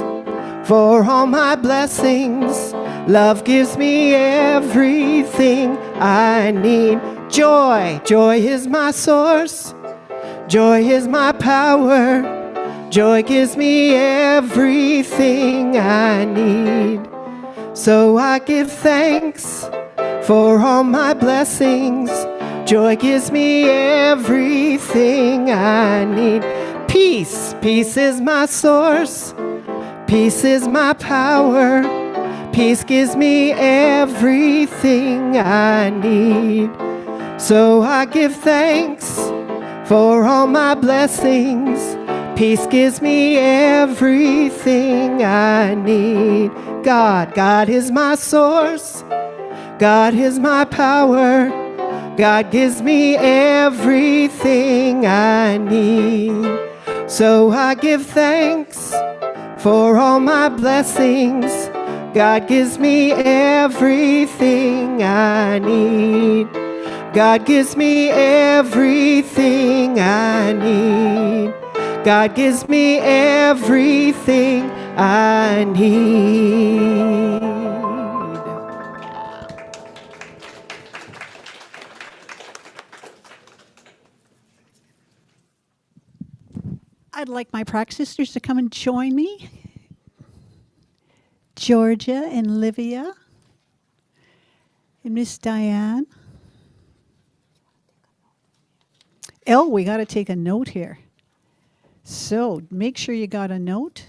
for all my blessings. Love gives me everything I need. Joy is my source. Joy is my power. Joy gives me everything I need. So I give thanks for all my blessings. Joy gives me everything I need. Peace is my source. Peace is my power. Peace gives me everything I need. So I give thanks for all my blessings. Peace gives me everything I need. God is my source. God is my power. God gives me everything I need. So I give thanks for all my blessings. God gives me everything I need. God gives me everything I need. God gives me everything I need. I'd like my prac sisters to come and join me. Georgia and Livia and Miss Diane. Elle, we got to take a note here. So make sure you got a note.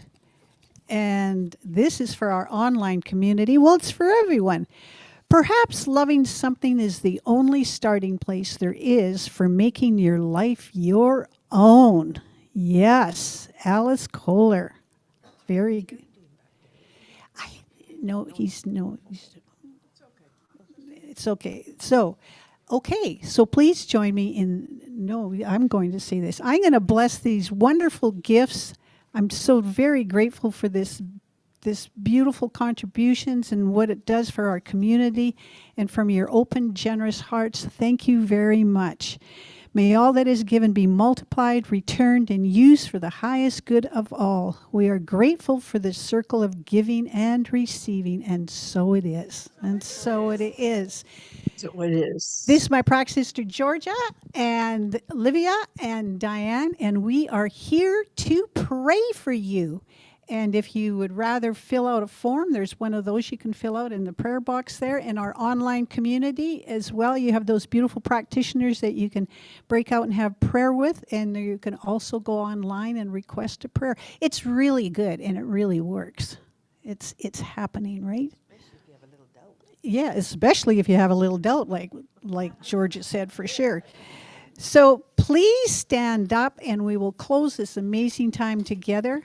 And this is for our online community. Well, it's for everyone. Perhaps loving something is the only starting place there is for making your life your own. Yes, Alice Kohler. Very good. It's okay. So Okay, so please join me in, no, I'm going to say this. I'm going to bless these wonderful gifts. I'm so very grateful for this beautiful contributions and what it does for our community, and from your open, generous hearts. Thank you very much. May all that is given be multiplied, returned, and used for the highest good of all. We are grateful for this circle of giving and receiving, and so it is. And so it is. So it is. This is my practice sister Georgia and Livia and Diane, and we are here to pray for you. And if you would rather fill out a form, there's one of those you can fill out in the prayer box there. In our online community as well, you have those beautiful practitioners that you can break out and have prayer with, and you can also go online and request a prayer. It's really good, and it really works. It's happening, right? Yeah, especially if you have a little doubt, like Georgia said, for sure. So please stand up, and we will close this amazing time together.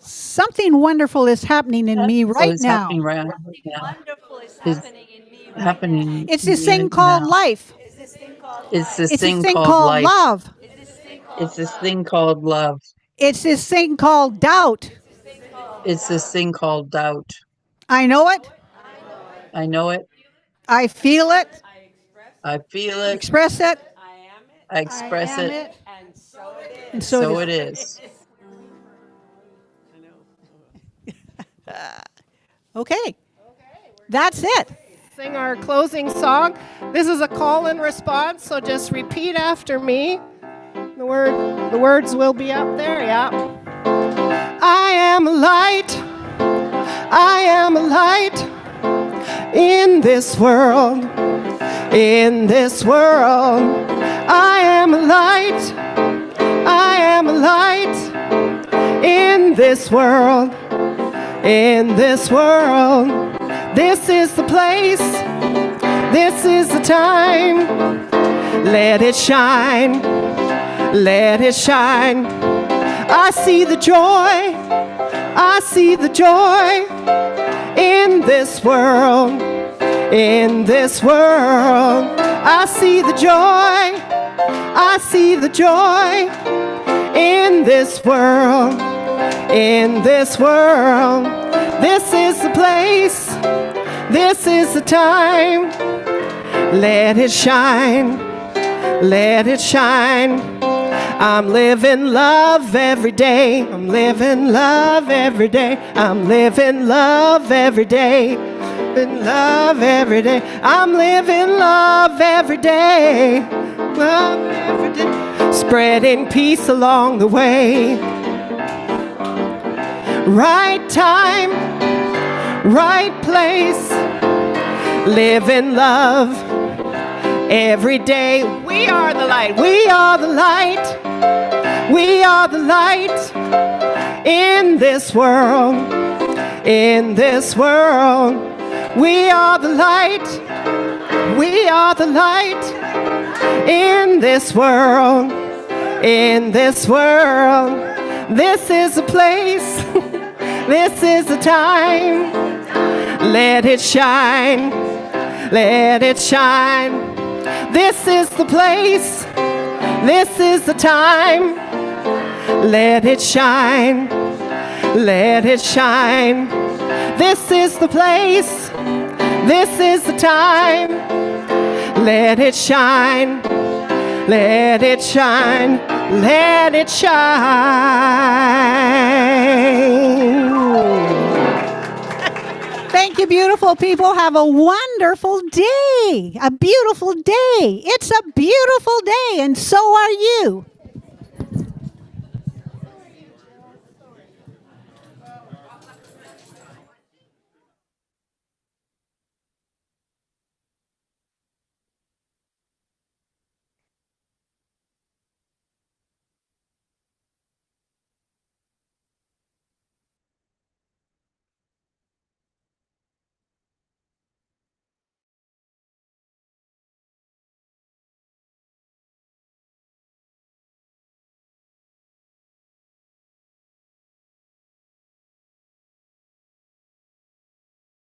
Something wonderful is happening in me right It's now. happening right now. Wonderful is Is happening in me. happening. It's this right thing called now. life. It's this It's thing this thing called called life. love. It's this thing called love. It's this thing called doubt. It's this thing called doubt. I know it. I know it. I feel it. I feel it. Express it. I express I am it. And so, So it it is. is. Okay. That's it. Sing our closing song. This is a call and response, so just repeat after me. The words will be up there, yeah. I am a light. I am a light in this world. In this world. I am a light. I am a light in this world. In this world. This is the place. This is the time. Let it shine. Let it shine. I see the joy. I see the joy in this world. In this world. I see the joy. I see the joy in this world. In this world. This is the place. This is the time. Let it shine. Let it shine. I'm living love every day. I'm living love every day. I'm living love every day. Living love every day. I'm living love every day. Love every day. Spreading peace along the way. Right time, right place. Live in love every day. We are the light. We are the light. We are the light in this world. In this world. We are the light. We are the light in this world. In this world. This is a place. This is the time. Let it shine. Let it shine. This is the place. This is the time. Let it shine. Let it shine. This is the place. This is the time. Let it shine. Let it shine. Let it shine. Thank you, beautiful people. Have a wonderful day. A beautiful day. It's a beautiful day, and so are you.